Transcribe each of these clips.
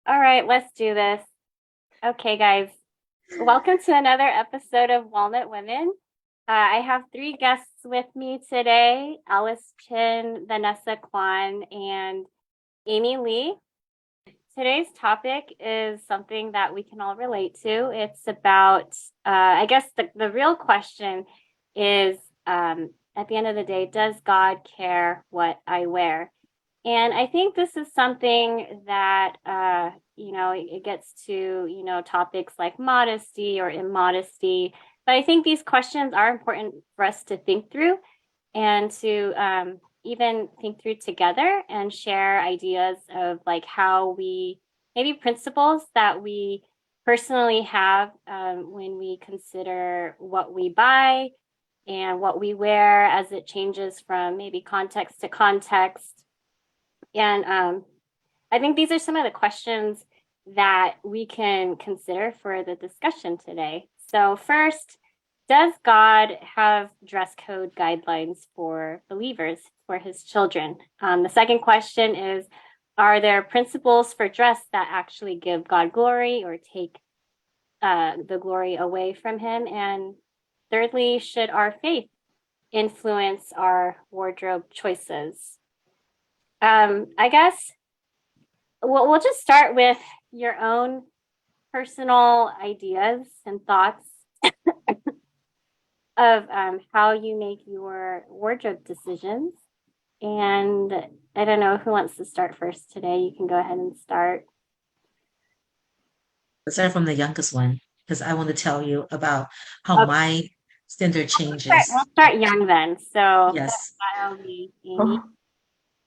All right, let's do this. Okay, guys, welcome to another episode of Walnut Women. I have three guests with me today: Alice Chin, Vanessa Kwan, and Amy Lee. Today's topic is something that we can all relate to. It's about, I guess, the real question is at the end of the day, does God care what I wear? And I think this is something that, it gets to, topics like modesty or immodesty. But I think these questions are important for us to think through and to even think through together and share ideas of like how we, maybe principles that we personally have when we consider what we buy and what we wear as it changes from maybe context to context. And I think these are some of the questions that we can consider for the discussion today. So, first, does God have dress code guidelines for believers, for his children? The second question is, are there principles for dress that actually give God glory or take the glory away from him? And thirdly, should our faith influence our wardrobe choices? I guess we'll just start with your own personal ideas and thoughts of how you make your wardrobe decisions. And I don't know who wants to start first today. You can go ahead and start. Let's start from the youngest one because I want to tell you about how Okay, my standard we'll changes. start young then. So Yes. that'll be Amy. Oh,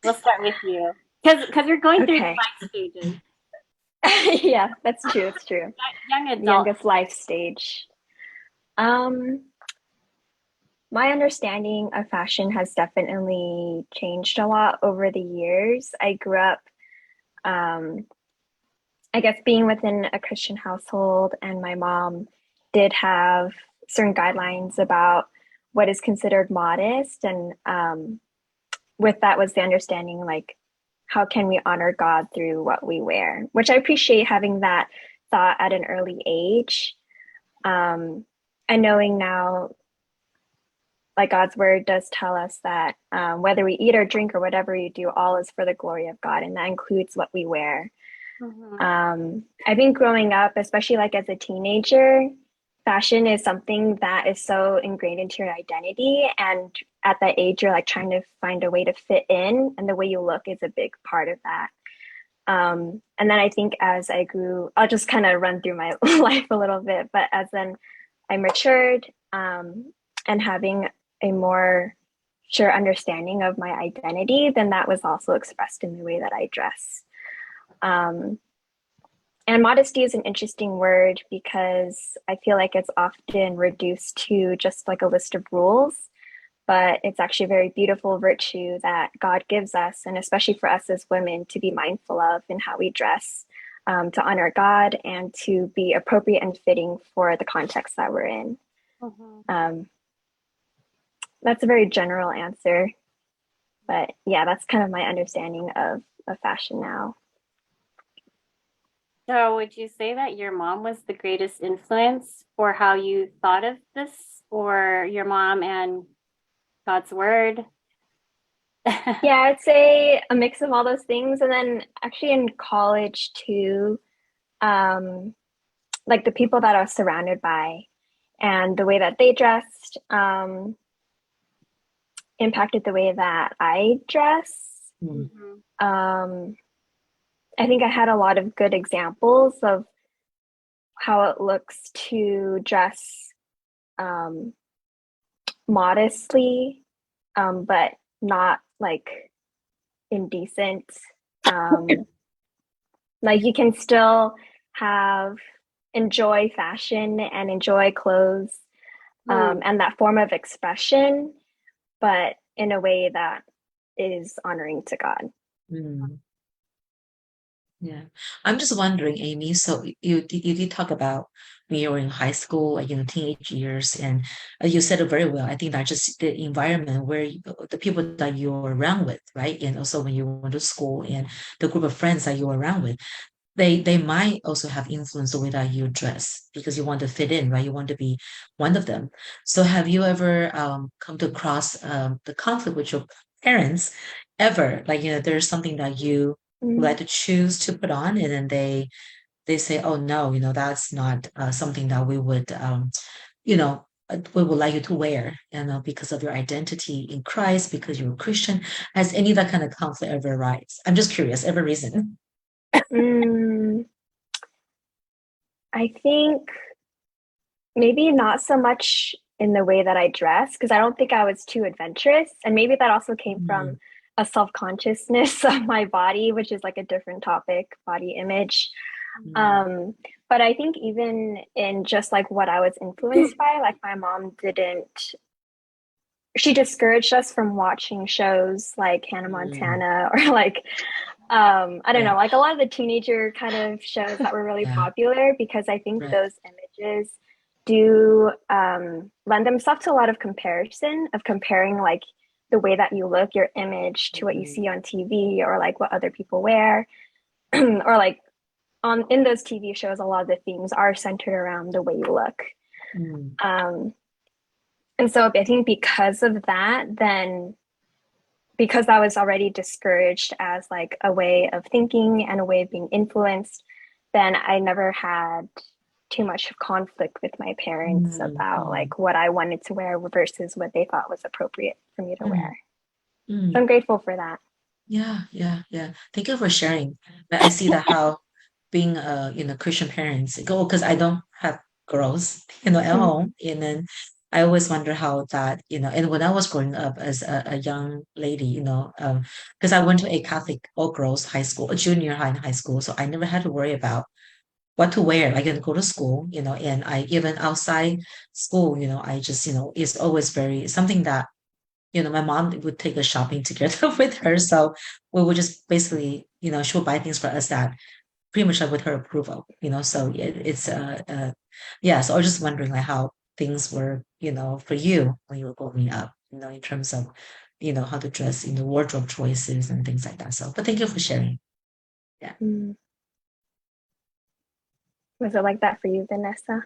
We'll start with you because we're going through the okay. life stages. Yeah, that's true. It's true. Young adult. Youngest life stage. Um, my understanding of fashion has definitely changed a lot over the years. I grew up, um, I guess, being within a Christian household, and my mom did have certain guidelines about what is considered modest, and with that was the understanding like how can we honor God through what we wear, which I appreciate having that thought at an early age. Um, and knowing now, like God's word does tell us that whether we eat or drink or whatever we do, all is for the glory of God, and that includes what we wear. Mhm. I think growing up, especially like as a teenager, fashion is something that is so ingrained into your identity. And at that age, you're like trying to find a way to fit in, and the way you look is a big part of that. And then I think as I grew, I'll just kind of run through my life a little bit, but as then I matured and having a more sure understanding of my identity, then that was also expressed in the way that I dress. Um, and modesty is an interesting word because I feel like it's often reduced to just like a list of rules, but it's actually a very beautiful virtue that God gives us, and especially for us as women to be mindful of in how we dress, to honor God and to be appropriate and fitting for the context that we're in. Mhm. Um, that's a very general answer, but yeah, that's kind of my understanding of fashion now. So, would you say that your mom was the greatest influence for how you thought of this, or your mom and God's word? Yeah, I'd say a mix of all those things. And then actually in college too, um, like the people that I was surrounded by and the way that they dressed impacted the way that I dress. Mm. Mhm. Um, I think I had a lot of good examples of how it looks to dress um, modestly, but not like indecent. Um, like you can still have enjoy fashion and enjoy clothes Hmm. and that form of expression, but in a way that is honoring to God. Mm. Yeah. I'm just wondering, Amy, so you did talk about when you were in high school, like, teenage years, and you said it very well. I think that's just the environment where the people that you're around with, right? And also when you went to school and the group of friends that you're around with. they might also have influence the way that you dress because you want to fit in, right? You want to be one of them. So have you ever come to across the conflict with your parents ever? Like, there's something that you would Mm. like to choose to put on, and then they say, oh no, that's not something that we would like you to wear, because of your identity in Christ, because you're a Christian. Has any of that kind of conflict ever arise? I'm just curious, every reason. Mm, I think maybe not so much in the way that I dress, because I don't think I was too adventurous. And maybe that also came from Mm, a self-consciousness of my body, which is like a different topic, body image. mm, Um, but I think even in just like what I was influenced by, like my mom didn't, she discouraged us from watching shows like Hannah mm. Montana or like I don't Right. know, like a lot of the teenager kind of shows that were really Yeah. popular, because I think Right. those images do lend themselves to a lot of comparison, of comparing like the way that you look, your image, to what you Mm, see on TV or like what other people wear. Or like on in those TV shows, a lot of the themes are centered around the way you look. mm, Um, and so I think because of that, then because that was already discouraged as like a way of thinking and a way of being influenced, then I never had too much conflict with my parents mm, about mm, like what I wanted to wear versus what they thought was appropriate for me to mm, wear. So mm. I'm grateful for that. Yeah, yeah, yeah. Thank you for sharing. I see that how being Christian parents go, because I don't have girls, at Mm. home. And then I always wonder how that, and when I was growing up as a young lady, because I went to a Catholic all girls high school, a junior high and high school, so I never had to worry about what to wear. I can go to school, and I even outside school, I just, it's always very something that my mom would take us shopping together with her. So we would just basically, she would buy things for us that pretty much like with her approval, so yeah. So I was just wondering like how things were, for you when you were growing up, in terms of, how to dress, wardrobe choices and things like that. So, but thank you for sharing. Yeah. Mm. Was it like that for you, Vanessa?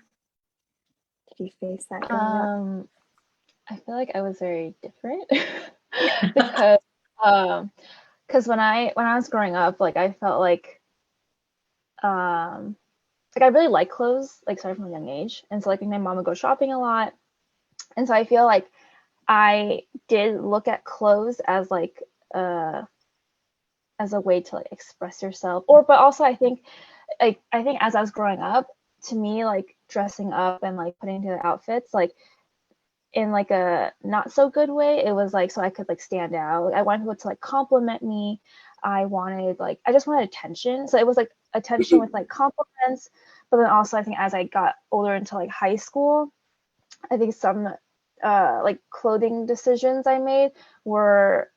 Did you face that growing up? Um, I feel like I was very different because um because when I was growing up, like I felt um like I really like clothes, like starting from a young age. And so like my mom would go shopping a lot. And so I feel like I did look at clothes uh as a way to like express yourself. Or but also I think as I was growing up, to me like dressing up and like putting together outfits, like in like a not so good way. It was like so I could like stand out. Like, I wanted people to like compliment me. I just wanted attention. So it was like attention with like compliments. But then also I think as I got older into like high school, I think some like clothing decisions I made were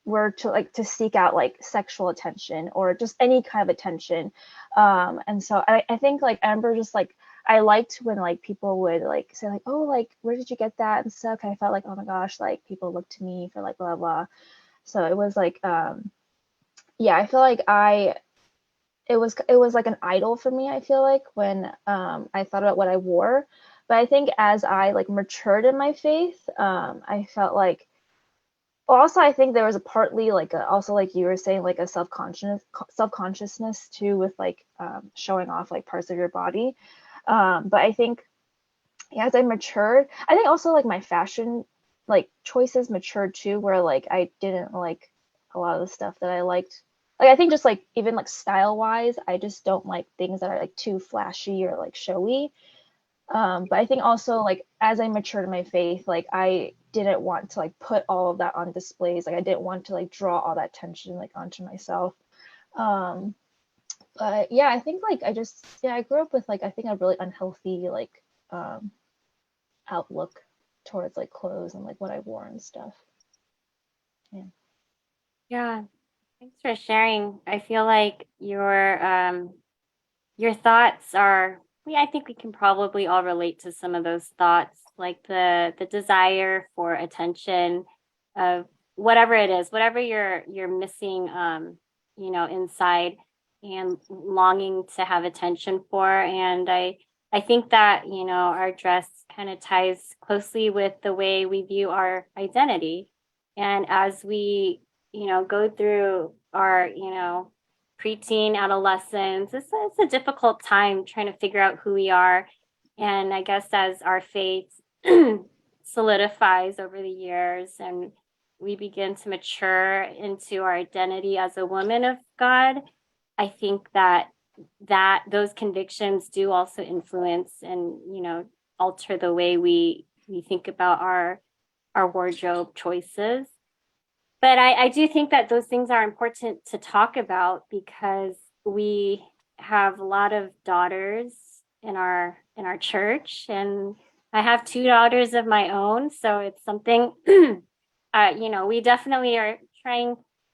to seek out like sexual attention or just any kind of attention. And so I think like I remember just like I liked when like people would like say like, oh, like where did you get that and stuff. I felt like, oh my gosh, like people look to me for like blah blah. So it was like yeah, I feel like it was like an idol for me. I feel like when I thought about what I wore. But I think as I like matured in my faith, I felt like also I think there was a partly like also like you were saying like a self-consciousness too, with like showing off like parts of your body. But I think yeah, as I matured, I think also like my fashion like choices matured too, where like I didn't like a lot of the stuff that I liked. Like I think just like even like style wise, I just don't like things that are like too flashy or like showy. But I think also like as I matured in my faith, like I didn't want to like put all of that on displays. Like I didn't want to like draw all that tension like onto myself. Um, but yeah, I think like I grew up with like I think a really unhealthy like um outlook towards like clothes and like what I wore and stuff. Yeah. Yeah, thanks for sharing. I feel like your thoughts are, yeah, I think we can probably all relate to some of those thoughts, like the desire for attention of whatever it is, whatever you're missing inside. and longing to have attention for. And I think that, our dress kind of ties closely with the way we view our identity. And as we, go through our, preteen, adolescence, it's a difficult time trying to figure out who we are. And I guess as our faith solidifies over the years and we begin to mature into our identity as a woman of God, I think that those convictions do also influence and alter the way we think about our wardrobe choices. But I do think that those things are important to talk about because we have a lot of daughters in our church, and I have two daughters of my own, so it's something we definitely are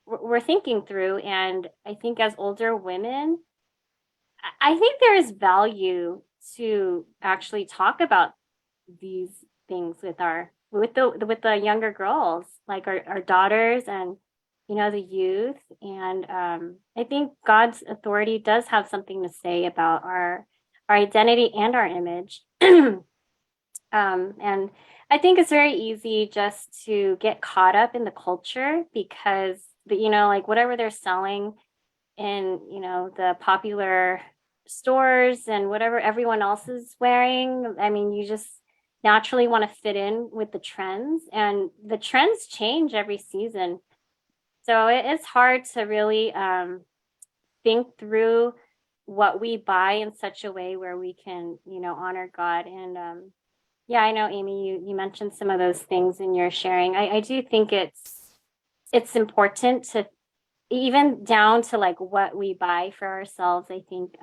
we're thinking through. And I think as older women, I think there is value to actually talk about these things with the younger girls, like our daughters and the youth. And I think God's authority does have something to say about our identity and our image. And I think it's very easy just to get caught up in the culture because like whatever they're selling in the popular stores and whatever everyone else is wearing, I mean, you just naturally want to fit in with the trends, and the trends change every season. So it's hard to really think through what we buy in such a way where we can honor God. And yeah, I know, Amy, you mentioned some of those things in your sharing. I do think it's important to, even down to like what we buy for ourselves. I think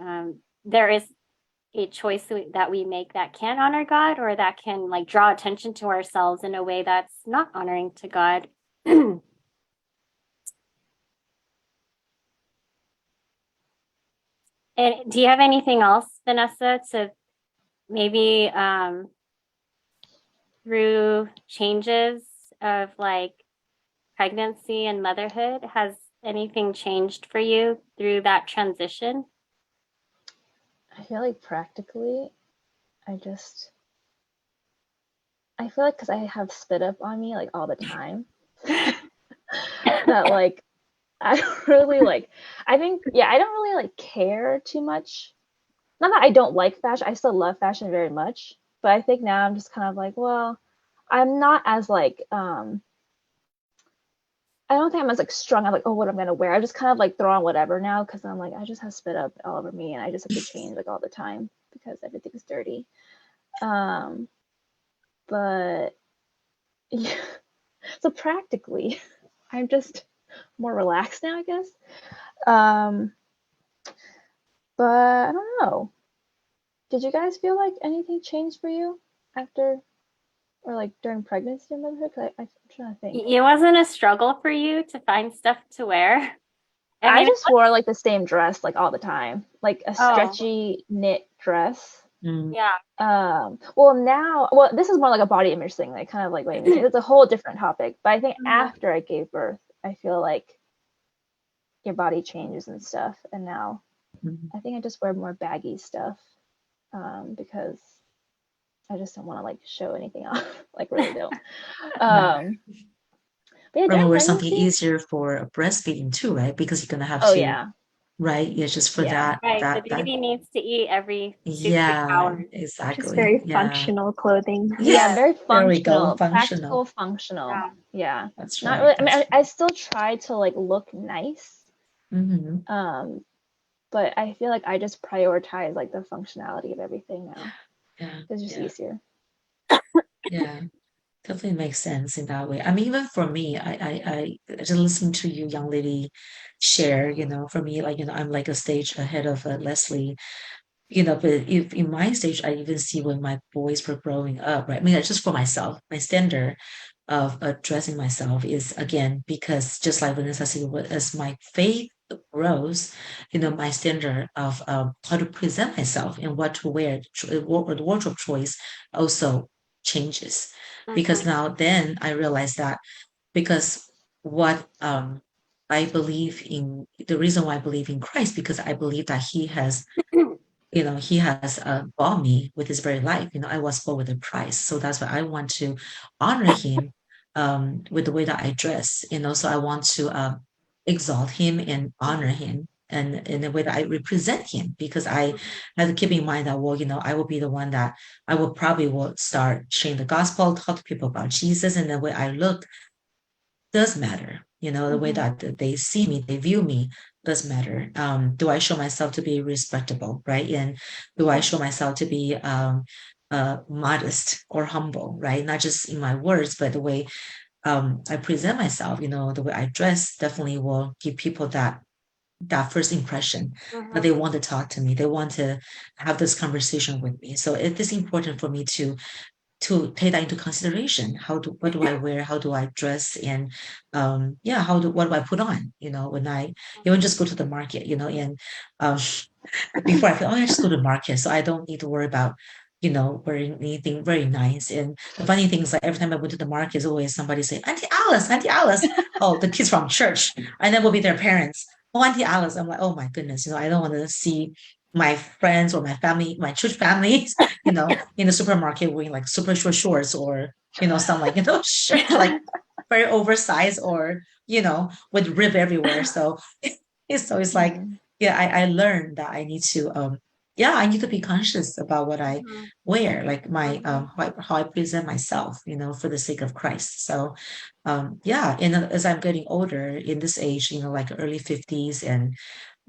there is a choice that we make that can honor God, or that can like draw attention to ourselves in a way that's not honoring to God. And do you have anything else, Vanessa, to maybe through changes of like pregnancy and motherhood, has anything changed for you through that transition? I feel like practically, I feel like because I have spit up on me like all the time, that like I don't really like, I think, yeah, I don't really like care too much. Not that I don't like fashion, I still love fashion very much, but I think now I'm just kind of like, well, I'm not as like, I don't think I'm as like strong. I'm like, oh, what I'm gonna wear. I just kind of like throw on whatever now because I'm like, I just have spit up all over me and I just have to change like all the time because everything's dirty. But yeah, so practically, I'm just more relaxed now, I guess. But I don't know. Did you guys feel like anything changed for you after or like during pregnancy or motherhood? I'm trying to think. It wasn't a struggle for you to find stuff to wear? I just wore like the same dress like all the time, like a Oh. stretchy knit dress. Yeah. Well, this is more like a body image thing, like kind of like wait a minute, it's a whole different topic. But I think after I gave birth, I feel like your body changes and stuff. And now I think I just wear more baggy stuff because I just don't want to like show anything off, like really don't. But yeah, Probably wear something easier for breastfeeding too, right? Because you're gonna have to. Yeah. Right. Yeah, just for that. Right. That, the baby needs to eat every 2-3 yeah, hours. exactly. Just very functional clothing. Yeah, very functional. There we go. Practical, functional. Yeah. That's Not right. really. I mean, I still try to like look nice. Mm-hmm. But I feel like I just prioritize like the functionality of everything now. Yeah. It's just easier. Yeah. Definitely makes sense in that way. I mean, even for me, I just listening to you, young lady, share, for me, like, I'm like a stage ahead of Leslie, but if in my stage, I even see when my boys were growing up, right? I mean, that's just for myself, my standard of addressing myself is again, because just like Vanessa said, as my faith grows, my standard of how to present myself and what to wear, or the wardrobe choice also changes. Because now then I realize that because what I believe in the reason why I believe in Christ, because I believe that he has, he has bought me with his very life. I was bought with a price. So that's why I want to honor him with the way that I dress. So I want to exalt him and honor him. And in the way that I represent him, because I have to keep in mind that, well, I will be the one that I will probably will start sharing the gospel, talk to people about Jesus, and the way I look does matter. The way that they see me, they view me does matter. Do I show myself to be respectable, right? And do I show myself to be modest or humble, right? Not just in my words, but the way I present myself, the way I dress definitely will give people that first impression that they want to talk to me. They want to have this conversation with me. So it is important for me to take that into consideration. What do I wear? How do I dress? And what do I put on? When I even just go to the market, and um, before I feel, I just go to the market, so I don't need to worry about, wearing anything very nice. And the funny thing is, like every time I went to the market, is always somebody say, Auntie Alice. Oh, the kids from church, and then will be their parents. Oh, Auntie Alice. I'm like, oh my goodness, I don't want to see my friends or my family, my church families, in the supermarket wearing like super short shorts or, some like, shirts like very oversized or, with rib everywhere. So it's like, yeah, I learned that I need to, I need to be conscious about what I wear, like my, how I present myself, for the sake of Christ. So, and as I'm getting older in this age, like early 50s, and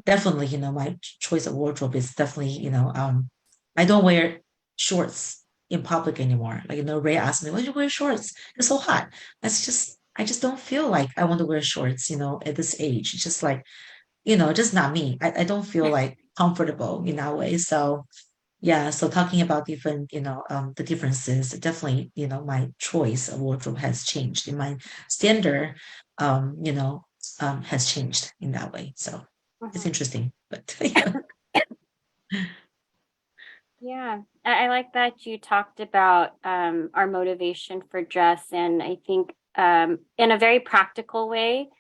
definitely, my choice of wardrobe is definitely, I don't wear shorts in public anymore. Like, Ray asked me, why do you wear shorts? It's so hot. I just don't feel like I want to wear shorts, at this age. It's just like, just not me. I don't feel like comfortable in that way. So yeah, so talking about different, the differences, definitely, my choice of wardrobe has changed, and my standard, has changed in that way. So it's interesting, but yeah. Yeah, I like that you talked about our motivation for dress, and I think in a very practical way,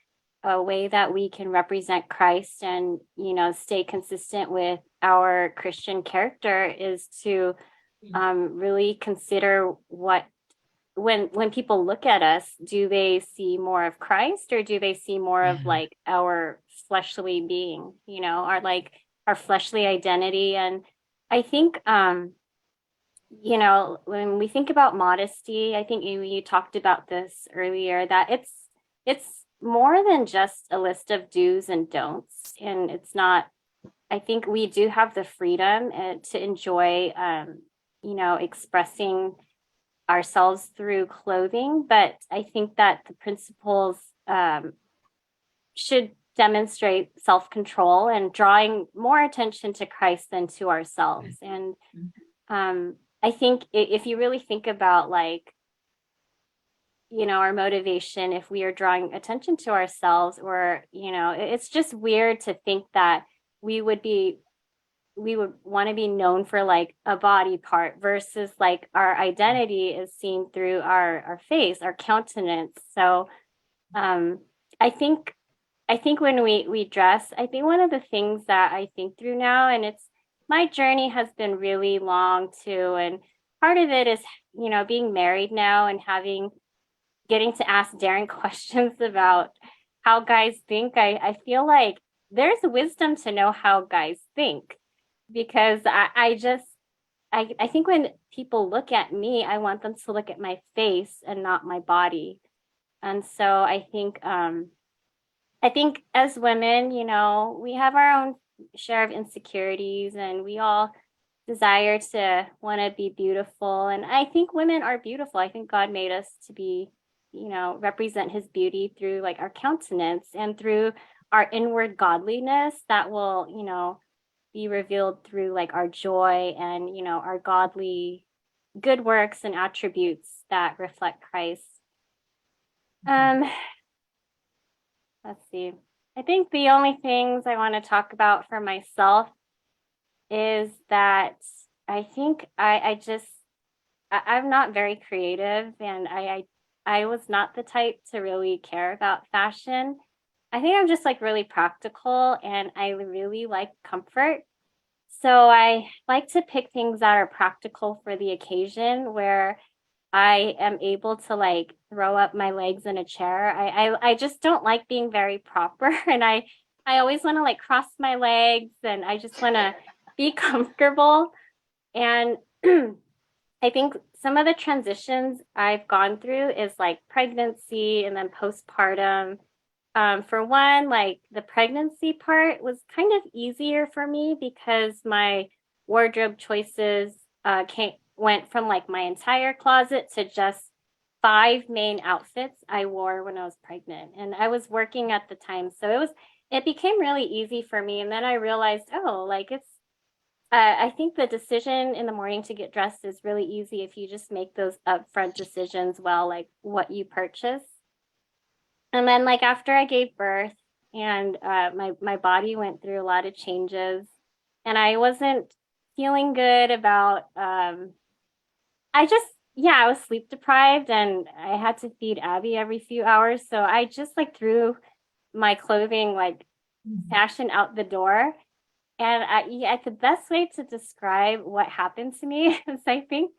a way that we can represent Christ and stay consistent with our Christian character is to really consider what when people look at us, do they see more of Christ or do they see more of Yeah. like our fleshly being, our fleshly identity? And I think when we think about modesty, I think you talked about this earlier, that it's more than just a list of do's and don'ts. And it's not, I think we do have the freedom to enjoy expressing ourselves through clothing, but I think that the principles should demonstrate self-control and drawing more attention to Christ than to ourselves. And I think if you really think about like, our motivation, if we are drawing attention to ourselves, or, it's just weird to think that we would want to be known for like a body part versus like our identity is seen through our face, our countenance. So I think when we dress, I think one of the things that I think through now, and it's my journey has been really long too, and part of it is being married now and getting to ask daring questions about how guys think. I feel like there's wisdom to know how guys think, because I think when people look at me, I want them to look at my face and not my body. And so I think as women, we have our own share of insecurities, and we all desire to want to be beautiful. And I think women are beautiful. I think God made us to be, represent his beauty through like our countenance and through our inward godliness that will, be revealed through like our joy and, our godly good works and attributes that reflect Christ. Let's see. I think the only things I want to talk about for myself is that I think I'm not very creative, and I was not the type to really care about fashion. I think I'm just like really practical and I really like comfort. So I like to pick things that are practical for the occasion where I am able to like throw up my legs in a chair. I just don't like being very proper and I always want to like cross my legs and I just want to be comfortable. And I think some of the transitions I've gone through is like pregnancy and then postpartum. For one, like the pregnancy part was kind of easier for me because my wardrobe choices went from like my entire closet to just five main outfits I wore when I was pregnant. And I was working at the time. So it became really easy for me. And then I realized, oh, like I think the decision in the morning to get dressed is really easy if you just make those upfront decisions well, like what you purchase. And then like after I gave birth and my body went through a lot of changes and I wasn't feeling good about I just yeah, I was sleep deprived and I had to feed Abby every few hours. So I just like threw my clothing like fashion out the door. And the best way to describe what happened to me is I think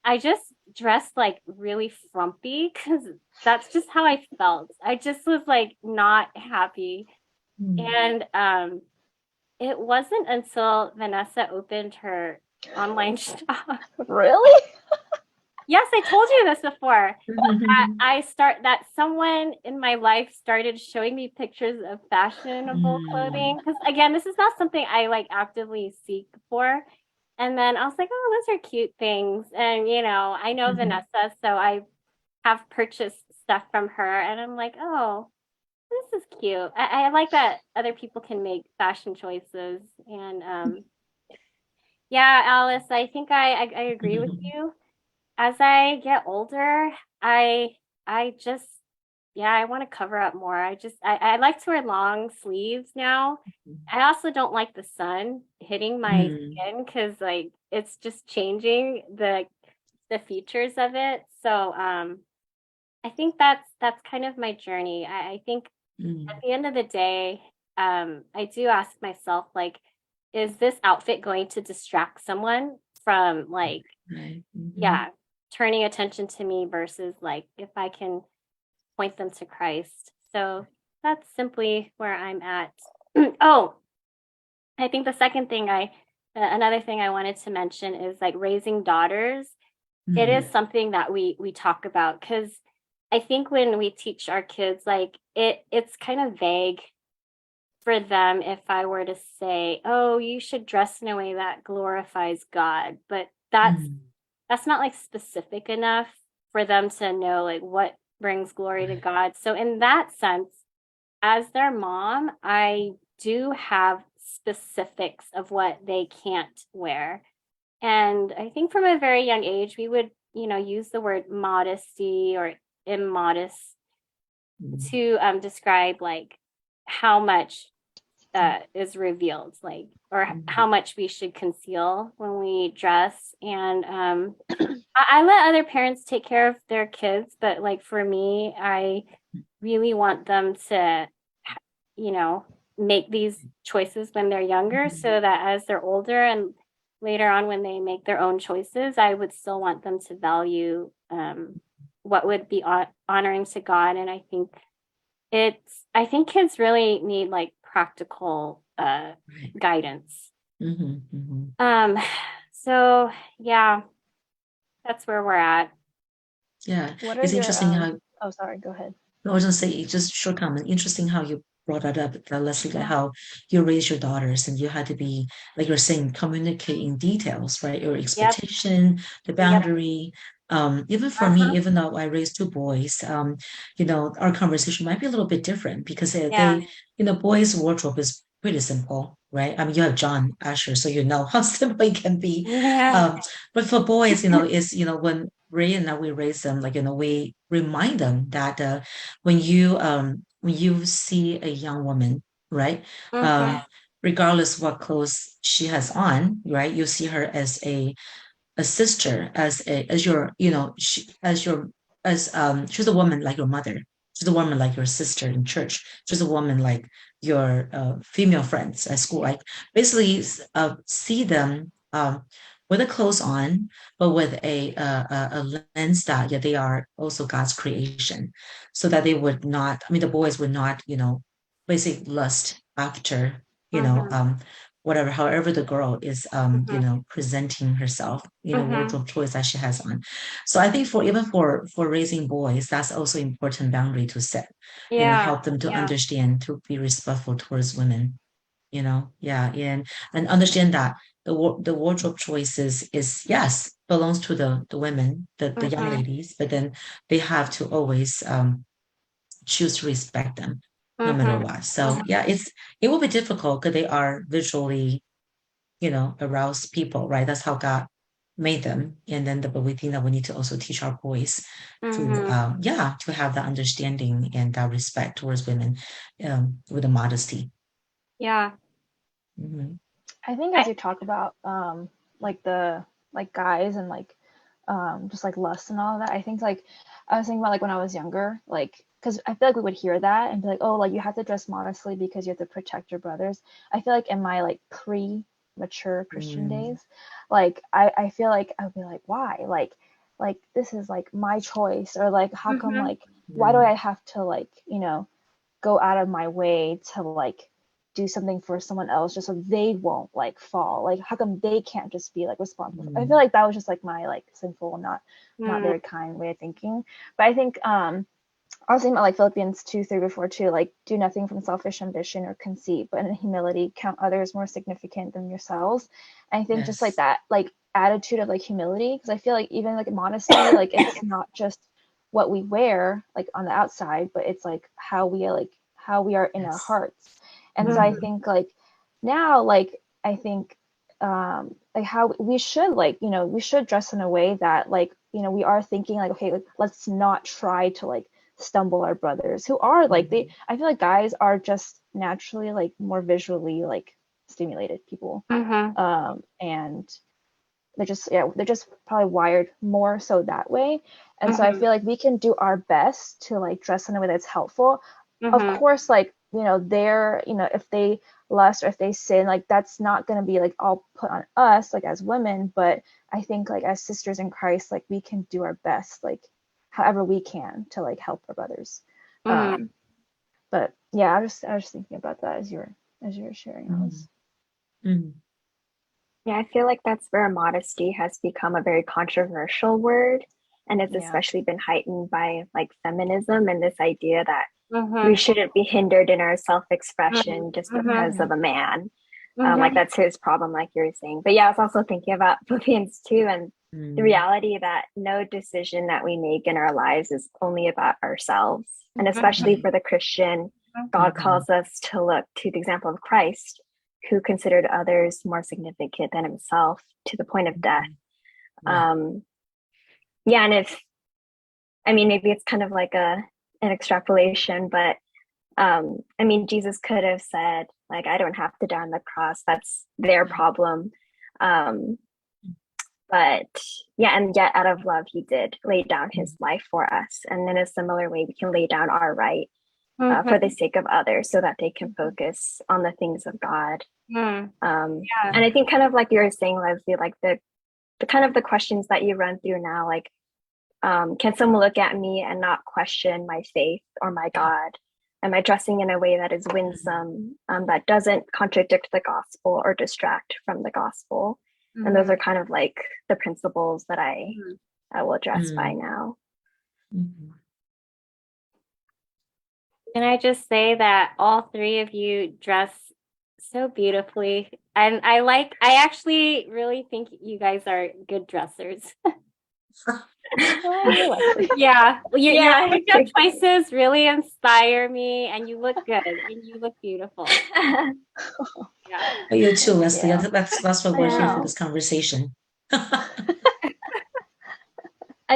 I just dressed like really frumpy because that's just how I felt. I just was like not happy. And it wasn't until Vanessa opened her online shop. Really? Yes, I told you this before. That someone in my life started showing me pictures of fashionable clothing. Because again, this is not something I like actively seek for. And then I was like, oh, those are cute things. And I know Vanessa, so I have purchased stuff from her and I'm like, oh, this is cute. I like that other people can make fashion choices. And yeah, Alice, I think I agree with you. As I get older, I just I want to cover up more. I like to wear long sleeves now. I also don't like the sun hitting my skin because like it's just changing the features of it. So I think that's kind of my journey. I think at the end of the day, I do ask myself like, is this outfit going to distract someone from like Right. yeah, turning attention to me versus like if I can point them to Christ. So that's simply where I'm at. Oh, I think the second thing another thing I wanted to mention is like raising daughters. It is something that we talk about because I think when we teach our kids, like it's kind of vague for them if I were to say, oh, you should dress in a way that glorifies God. But that's not like specific enough for them to know like what brings glory to God. So in that sense, as their mom, I do have specifics of what they can't wear. And I think from a very young age, we would, use the word modesty or immodest to describe like how much is revealed, like, or how much we should conceal when we dress. And I let other parents take care of their kids, but like for me, I really want them to, make these choices when they're younger so that as they're older and later on when they make their own choices, I would still want them to value what would be honoring to God. And I think kids really need like practical guidance. So yeah, that's where we're at. Yeah, What are it's your interesting how oh sorry, go ahead. I was gonna say just short comment. Interesting how you brought that up, Leslie, like how you raise your daughters and you had to be, like you're saying, communicate in details, right? Your expectation, the boundary. Even for me, even though I raised two boys, our conversation might be a little bit different because boys' wardrobe is pretty simple, right? I mean, you have John Asher, so you know how simple it can be. But for boys, when Ray and I we raise them, like we remind them that when you see a young woman, right? Regardless what clothes she has on, right? You see her as a sister, as your, she's a woman like your mother, She's a woman like your sister in church. She's a woman like your female friends at school. Like basically, see them with the clothes on, but with a lens that yeah, they are also God's creation, so that they would not. I mean, the boys would not, basically lust after, whatever, however the girl is, presenting herself, wardrobe choice that she has on. So I think even for raising boys, that's also important boundary to set, help them to understand, to be respectful towards women, yeah, and understand that the wardrobe choices is yes belongs to the women, the young ladies, but then they have to always choose to respect them no matter what. So yeah, it will be difficult because they are visually, aroused people, right? That's how God made them. And then but we think that we need to also teach our boys to have that understanding and that respect towards women, with a modesty. Yeah. Mhm. I think as you talk about like the like guys and like just like lust and all of that, I think like I was thinking about like when I was younger, like because I feel like we would hear that and be like, oh, like you have to dress modestly because you have to protect your brothers. I feel like in my like pre-mature Christian days, like I feel like I would be like, why? Like this is like my choice, or like how come like why do I have to like, go out of my way to like do something for someone else just so they won't like fall? Like how come they can't just be like responsible? I feel like that was just like my like sinful, not very kind way of thinking. But I think I was thinking about like Philippians 2:3-4 too, like do nothing from selfish ambition or conceit, but in humility count others more significant than yourselves. And I think just like that like attitude of like humility, because I feel like even like modesty, like it's not just what we wear like on the outside, but it's like how we are in our hearts. And so I think like now, like I think like how we should like, we should dress in a way that like, we are thinking like, okay, like, let's not try to like stumble our brothers who are like I feel like guys are just naturally like more visually like stimulated people. And they're just probably wired more so that way. And so I feel like we can do our best to like dress in a way that's helpful. Of course, like, they're, if they lust or if they sin, like that's not going to be like all put on us like as women. But I think like as sisters in Christ, like we can do our best, like however we can to like help our brothers. But yeah, I was just thinking about that as you were sharing those. Yeah, I feel like that's where modesty has become a very controversial word. And it's especially been heightened by like feminism and this idea that we shouldn't be hindered in our self-expression just because of a man. Like that's his problem, like you were saying. But yeah, I was also thinking about Philippians 2 and the reality that no decision that we make in our lives is only about ourselves. And especially for the Christian, God calls us to look to the example of Christ, who considered others more significant than himself to the point of death. And maybe it's kind of like an extrapolation, but Jesus could have said, like, I don't have to die on the cross. That's their problem. But yeah, and yet out of love, he did lay down his life for us. And in a similar way, we can lay down our right for the sake of others so that they can focus on the things of God. And I think kind of like you were saying, Leslie, like the kind of the questions that you run through now, like, can someone look at me and not question my faith or my God? Am I dressing in a way that is winsome, that doesn't contradict the gospel or distract from the gospel? And those are kind of like the principles that I will address by now. Can I just say that all three of you dress so beautifully, and I actually really think you guys are good dressers. Yeah, your makeup choices really inspire me, and you look good and you look beautiful. Oh, you too, Leslie. That's what we're here for, this conversation. I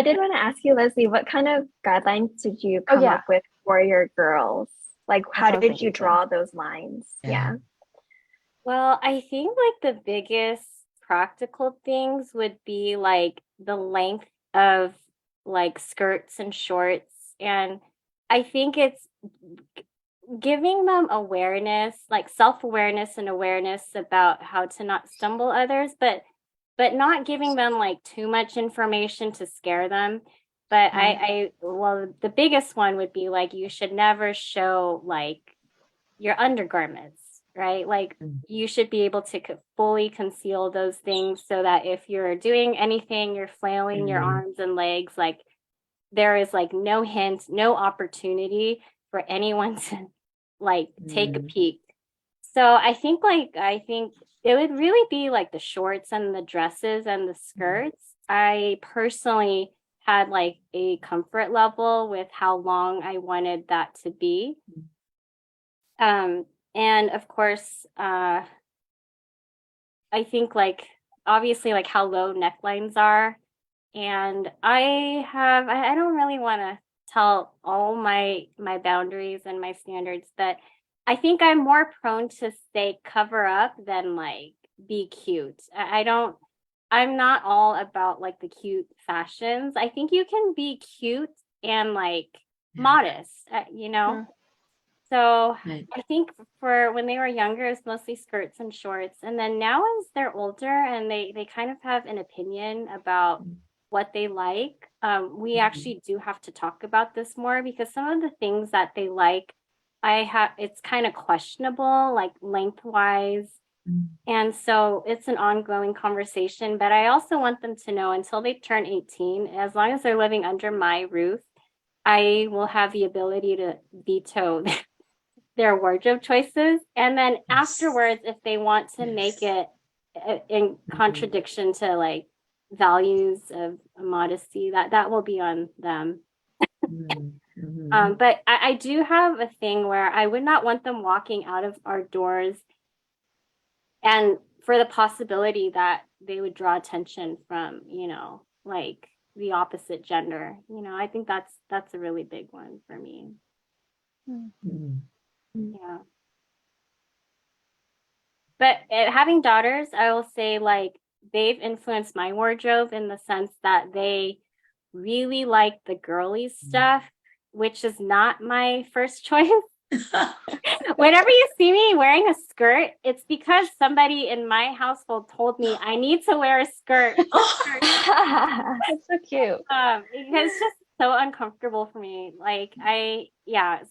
did want to ask you, Leslie, what kind of guidelines did you come up with for your girls? Like, how did you draw those lines? Well, I think like the biggest practical things would be like the length of like skirts and shorts, and I think it's giving them awareness, like self-awareness and awareness about how to not stumble others, but not giving them like too much information to scare them. But well, the biggest one would be like you should never show like your undergarments, right? Like you should be able to fully conceal those things so that if you're doing anything, you're flailing your arms and legs, like there is like no hint, no opportunity for anyone to like take a peek. So I think it would really be like the shorts and the dresses and the skirts. I personally had like a comfort level with how long I wanted that to be. And of course, I think like obviously like how low necklines are. And I don't really want to tell all my boundaries and my standards, but I think I'm more prone to say cover up than like be cute. I'm not all about like the cute fashions. I think you can be cute and like modest, you know? So Right. I think for when they were younger, it's mostly skirts and shorts. And then now as they're older and they kind of have an opinion about what they like, we actually do have to talk about this more because some of the things that they like, it's kind of questionable, like lengthwise. And so it's an ongoing conversation. But I also want them to know until they turn 18, as long as they're living under my roof, I will have the ability to veto their wardrobe choices. And then afterwards, if they want to make it in contradiction to like values of modesty, that will be on them. But I do have a thing where I would not want them walking out of our doors and for the possibility that they would draw attention from, like the opposite gender. I think that's a really big one for me. Yeah. But having daughters, I will say like they've influenced my wardrobe in the sense that they really like the girly stuff, which is not my first choice. Whenever you see me wearing a skirt, it's because somebody in my household told me I need to wear a skirt. That's so cute. Because it's just so uncomfortable for me.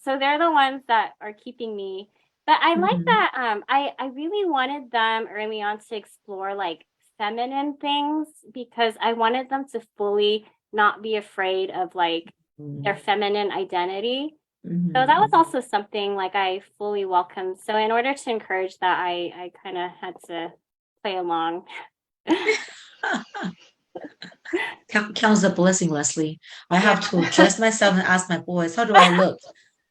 So they're the ones that are keeping me. But I like that. I really wanted them early on to explore like feminine things because I wanted them to fully not be afraid of like their feminine identity. So that was also something like I fully welcomed. So in order to encourage that, I kind of had to play along. Counts a blessing, Leslie. I have to dress myself and ask my boys, how do I look?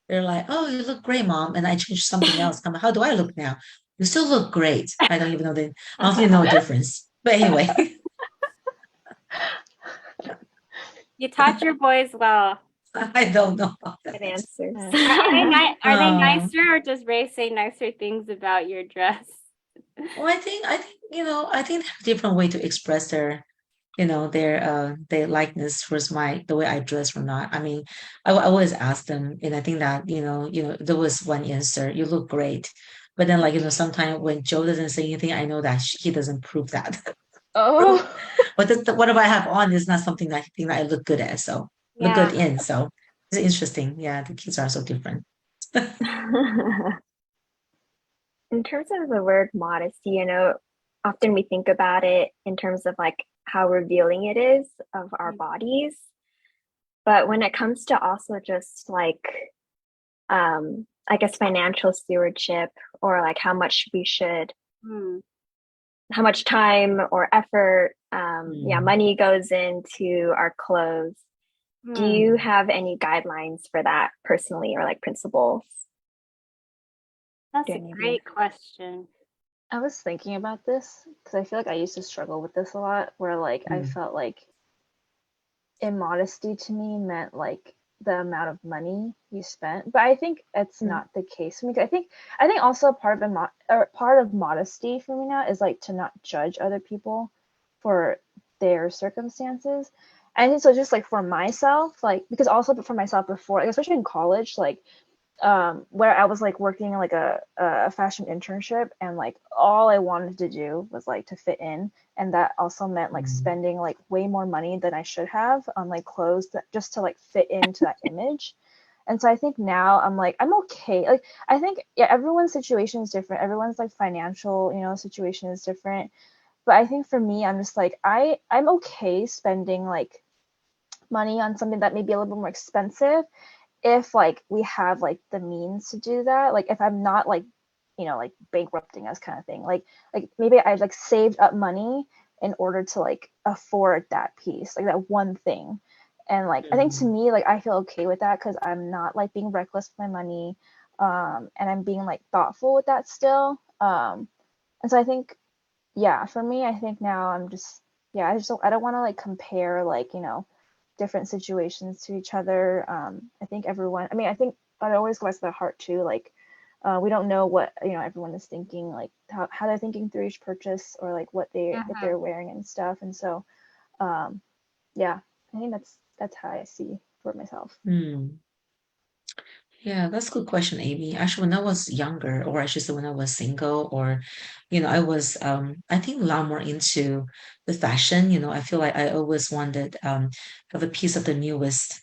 They're like, oh, you look great, mom. And I change something else. I'm like, how do I look now? You still look great. I don't even know I don't even know a difference. But anyway. You taught your boys well. I don't know. Good answers. Are they nicer or does Ray say nicer things about your dress? Well, I think I think they have a different way to express their likeness towards the way I dress or not. I mean, I always ask them, and I think that there was one answer, you look great, but then sometimes when Joe doesn't say anything, I know that he doesn't prove that. Oh, But whatever I have on is not something that I think that I look good at, so look good in. So it's interesting. Yeah, the kids are so different. In terms of the word modesty, often we think about it in terms of like how revealing it is of our bodies. But when it comes to also just like, I guess, financial stewardship or like how much how much time or effort, money goes into our clothes. Do you have any guidelines for that personally or like principles? That's a great question. I was thinking about this because I feel like I used to struggle with this a lot where like I felt like immodesty to me meant like the amount of money you spent, but I think it's not the case for me. I think also part of modesty for me now is like to not judge other people for their circumstances. And so just like for myself, like, because also for myself before, like, especially in college, like where I was like working like a fashion internship, and like all I wanted to do was like to fit in, and that also meant like spending like way more money than I should have on like clothes that, just to like fit into that image. And so I think now I'm like, I'm okay. Like I think, yeah, everyone's situation is different, everyone's like financial, you know, situation is different, but I think for me, I'm just like, I'm okay spending like money on something that may be a little bit more expensive if like we have like the means to do that. Like if I'm not like, you know, like bankrupting us kind of thing, like maybe I've like saved up money in order to like afford that piece, like that one thing. And like I think to me, like I feel okay with that because I'm not like being reckless with my money, and I'm being like thoughtful with that still. And so I think, yeah, for me, I think now I'm just, yeah, I don't want to like compare like, you know, different situations to each other. I think everyone, I mean, I think it always goes to the heart too. Like, we don't know what, you know, everyone is thinking, like how they're thinking through each purchase, or like what they're wearing and stuff. And so, yeah, I think that's how I see for myself. Mm. Yeah, that's a good question, Amy. Actually, when I was younger, or I should say when I was single, or, I was, I think a lot more into the fashion. I feel like I always wanted have a piece of the newest,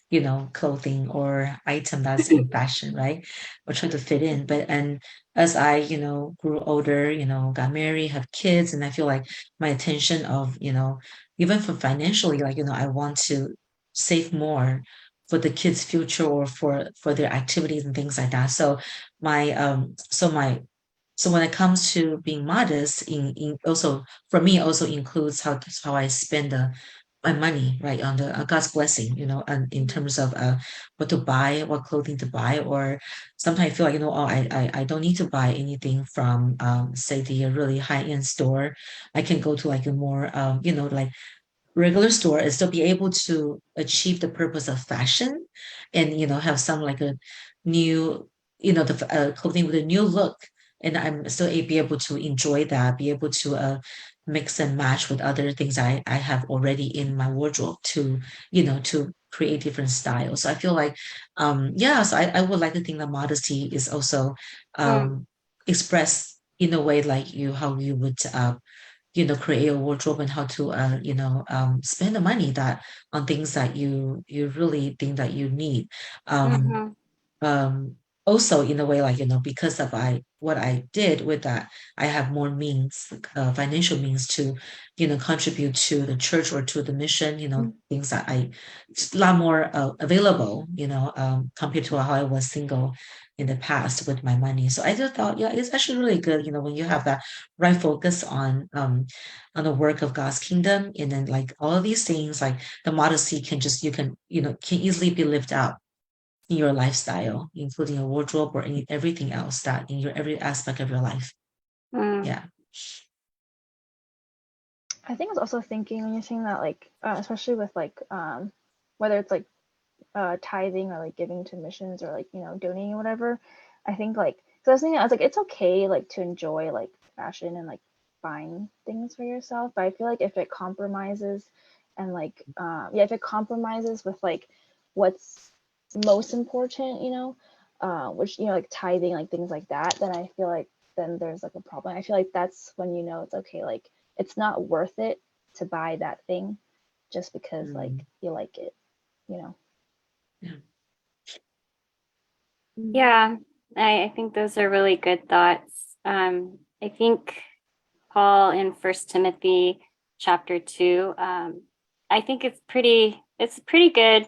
clothing or item that's in fashion, right? Or try to fit in. And as I, grew older, got married, have kids, and I feel like my attention of, even for financially, like, I want to save more for the kids' future or for their activities and things like that. So my so when it comes to being modest, in also for me also includes how I spend my money, right, on the God's blessing, and in terms of what to buy, what clothing to buy, or sometimes I feel like, oh, I don't need to buy anything from say the really high end store. I can go to like a more like regular store and still be able to achieve the purpose of fashion, and have some like a new, the clothing with a new look, and I'm still be able to enjoy that, be able to mix and match with other things I have already in my wardrobe to to create different styles. So I feel like yeah, so I would like to think that modesty is also Mm, expressed in a way like how you would create a wardrobe, and how to spend the money that on things that you really think that you need. Um, mhm, um, Also in a way like because of what I did with that, I have more means, financial means to contribute to the church or to the mission, things that it's a lot more available, compared to how I was single in the past with my money. So I just thought, yeah, it's actually really good, when you have that right focus on the work of God's kingdom, and then like all of these things, like the modesty can just you can can easily be lived out in your lifestyle, including your wardrobe or everything else that in your every aspect of your life. mm, Yeah. I think I was also thinking when you're saying that, like, especially with like, whether it's like tithing or like giving to missions or like, you know, donating or whatever. I think like, so I was thinking, I was like, it's okay like to enjoy like fashion and like buying things for yourself, but I feel like if it compromises and like, yeah, if it compromises with like what's most important, you know, which, you know, like tithing, like things like that, then I feel like then there's like a problem. I feel like that's when you know it's okay, like it's not worth it to buy that thing just because like Mm, you like it, you know. yeah. yeah, I think those are really good thoughts. I think Paul in First Timothy chapter 2, I think it's pretty good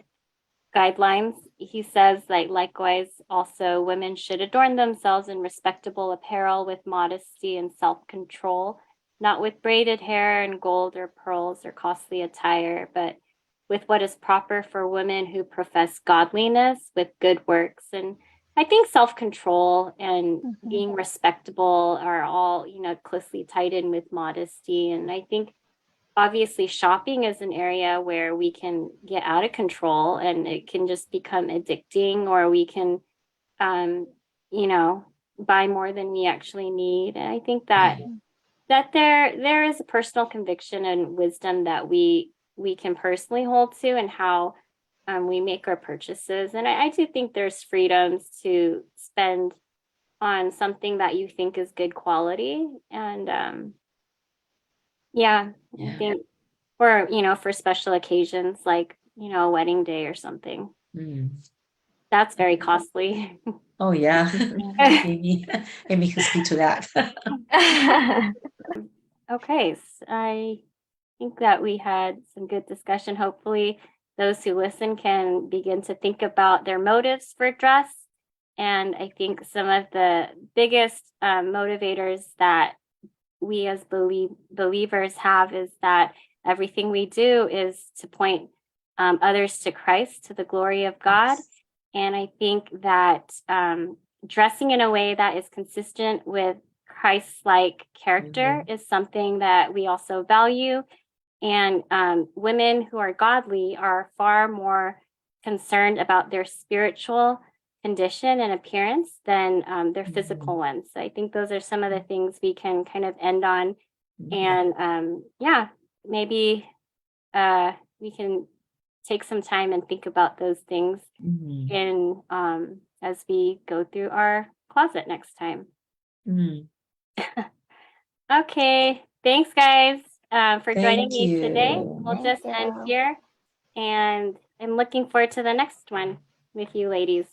guidelines. He says like likewise also women should adorn themselves in respectable apparel with modesty and self-control, not with braided hair and gold or pearls or costly attire, but with what is proper for women who profess godliness with good works. And I think self-control and Mm-hmm. being respectable are all, closely tied in with modesty. And I think obviously shopping is an area where we can get out of control and it can just become addicting, or we can um you know buy more than we actually need. And I think that Yeah. there is a personal conviction and wisdom that we we can personally hold to and how we make our purchases. And I do think there's freedoms to spend on something that you think is good quality. And I think for, for special occasions like, a wedding day or something. That's very costly. Oh, yeah. Amy can speak to that. Okay, so I think that we had some good discussion. Hopefully, those who listen can begin to think about their motives for dress. And I think some of the biggest motivators that we as believers have is that everything we do is to point others to Christ, to the glory of God. And I think that dressing in a way that is consistent with Christ-like character is something that we also value. And women who are godly are far more concerned about their spiritual condition and appearance than their physical ones. So I think those are some of the things we can kind of end on. And maybe we can take some time and think about those things in as we go through our closet next time. Okay, thanks guys for joining me today. We'll just end here, and I'm looking forward to the next one with you ladies.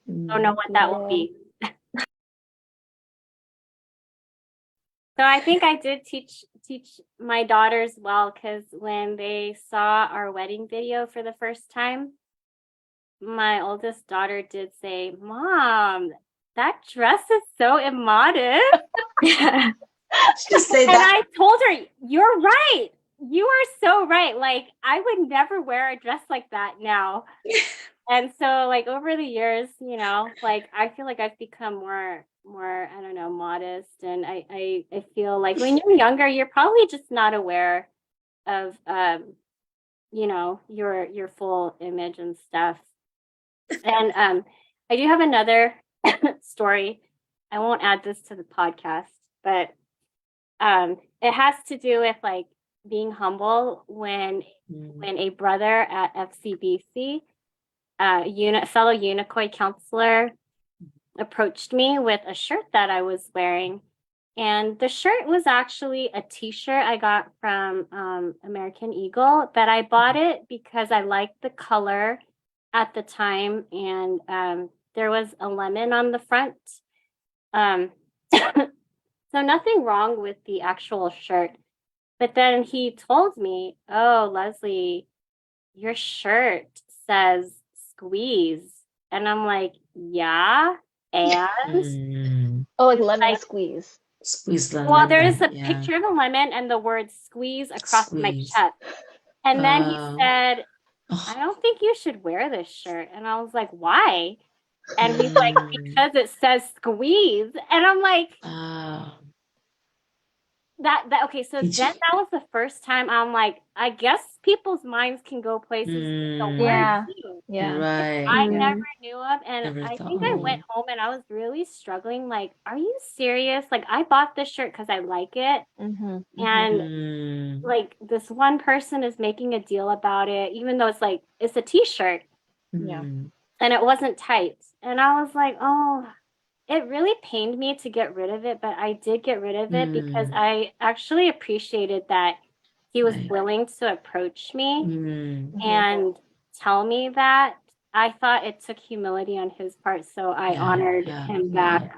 Don't know what that will be. So I think I did teach my daughters well, because when they saw our wedding video for the first time, my oldest daughter did say, "Mom, that dress is so immodest." Just say and that. I told her, "You're right. You are so right. Like, I would never wear a dress like that now." And so, like, over the years, like, I feel like I've become more, I don't know, modest. And I feel like when you're younger, you're probably just not aware of, your full image and stuff. And I do have another story. I won't add this to the podcast, but it has to do with like being humble when a brother at FCBC, fellow Unicoi counselor, approached me with a shirt that I was wearing. And the shirt was actually a t-shirt I got from American Eagle, but I bought it because I liked the color at the time. And there was a lemon on the front. So nothing wrong with the actual shirt. But then he told me, "Oh, Leslie, your shirt says squeeze." And I'm like, "Yeah, and?" Oh, like lemon squeeze. Squeeze lemon. Well, there's a picture of a lemon and the word squeeze across my chest. And then he said, "I don't think you should wear this shirt." And I was like, "Why?" And he's like, "Because it says squeeze." And I'm like, okay, so then that was the first time I'm like, I guess people's minds can go places with the word too. Right. I never knew of. And I think I went home and I was really struggling. Like, are you serious? Like, I bought this shirt because I like it. And like, this one person is making a deal about it, even though it's like, it's a t-shirt. And it wasn't tight. And I was like, oh, it really pained me to get rid of it, but I did get rid of it because I actually appreciated that he was willing to approach me and tell me that. I thought it took humility on his part, so I honored him back.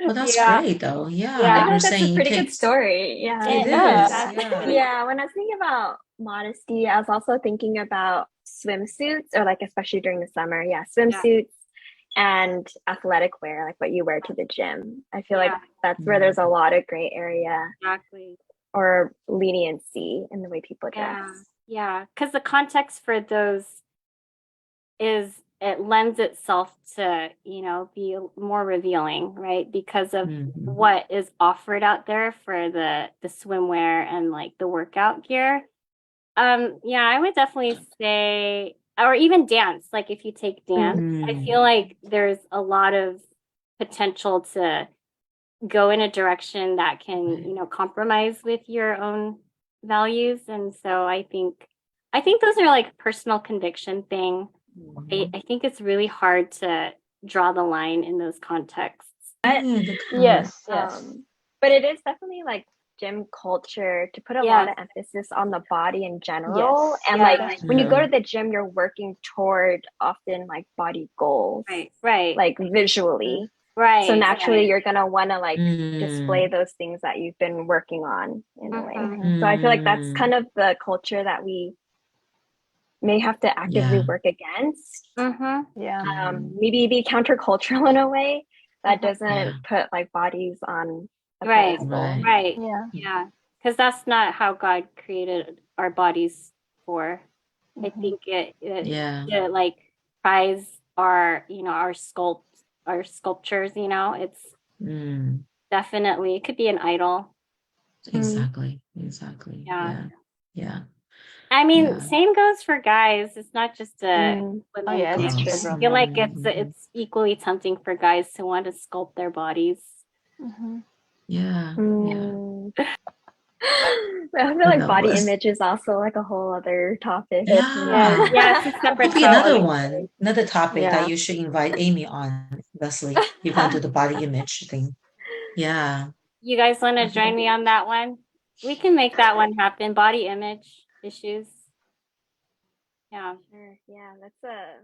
Well, that's great, though. Yeah, I know that's a pretty good story. Yeah, it is. Yeah, when I was thinking about modesty, I was also thinking about swimsuits, or like especially during the summer. Yeah, swimsuits. And athletic wear, like what you wear to the gym. I feel like that's where there's a lot of gray area. Exactly. Or leniency in the way people dress. Yeah, because the context for those is, it lends itself to, be more revealing, right? Because of what is offered out there for the swimwear and like the workout gear. I would definitely say, or even dance, like if you take dance, I feel like there's a lot of potential to go in a direction that can, compromise with your own values, and so I think those are like personal conviction thing. I think it's really hard to draw the line in those contexts. But Yes. but it is definitely like gym culture to put a lot of emphasis on the body in general. Yes. And Yeah. like when you go to the gym, you're working toward often like body goals, Right. like visually. Right. So naturally you're gonna want to like Mm. display those things that you've been working on in a way. Mhm. So I feel like that's kind of the culture that we may have to actively Yeah. work against. Yeah. Maybe be countercultural in a way that Mhm. doesn't Yeah. put like bodies on a Right. pedestal. Right. Yeah. Yeah. Because that's not how God created our bodies for. I think it Yeah. to like prize our, our sculptures, it's Mm. definitely, it could be an idol. Exactly. Yeah. Yeah. I mean, Yeah. same goes for guys. It's not just a women Oh, yeah, thing. it's Oh. true. I feel like Mhm. it's equally tempting for guys to want to sculpt their bodies. Yeah. Yeah. I feel Who like body knows? image is also like a whole other topic. Yeah. Yeah, it's a separate Could be another topic. one, another topic that Yeah. you should invite Amy on, Leslie. You're gonna do the body image thing. Yeah. You guys want to join me on that one? We can make that one happen. Body image issues. Yeah. Sure. Yeah, that's a